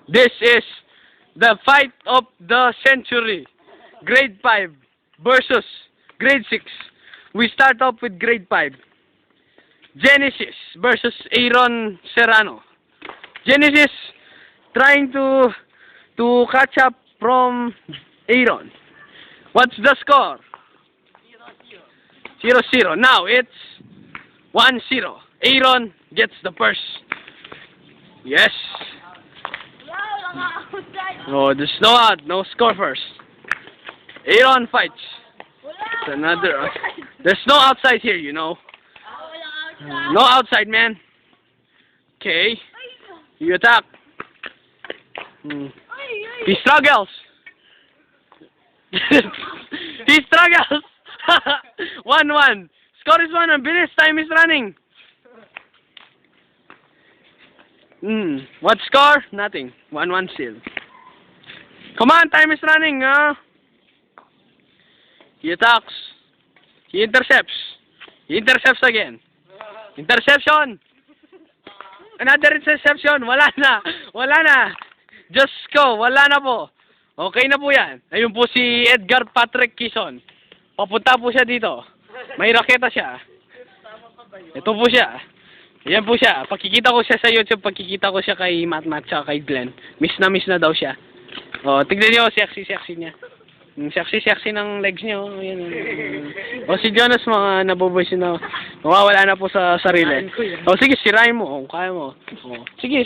This is the fight of the century. Grade 5 versus Grade 6. We start off with Grade 5. Genesis versus Aaron Serrano. Genesis trying to catch up from Aaron. What's the score? 0-0. Now it's 1-0. Aaron gets the first. Yes. Oh, there's no out, no score first. Aaron fights. It's another. There's no outside here, you know. No outside, man. Okay. You attack. He struggles. He struggles. 1-1. Score is 1-1. Bilis, time is running. What score? Nothing. 1-1 still. Come on, time is running. He attacks. He intercepts. He intercepts again. Interception. Another interception. Wala na. Wala na. Just go. Wala na po. Okay na po yan. Ayun po si Edgar Patrick Quezon. Papunta po siya dito. May raketa siya. Ito po siya. Yan po siya. Pagkikita ko siya sa YouTube, pagkikita ko siya kay Matt at kay Glenn. Miss na daw siya. O, tignan niyo, sexy niya. Sexy ng legs niya. Ayan. O, si Jonas, mga nabuboy siya na. Nawawala na po sa sarili. O, sige, sirain mo. O, kaya mo. O, sige.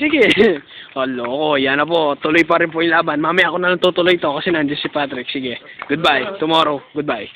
O, loko. Yan na po. Tuloy pa rin po yung laban. Mamaya ako na lang tutuloy to kasi nandiyan si Patrick. Sige. Goodbye. Tomorrow. Goodbye.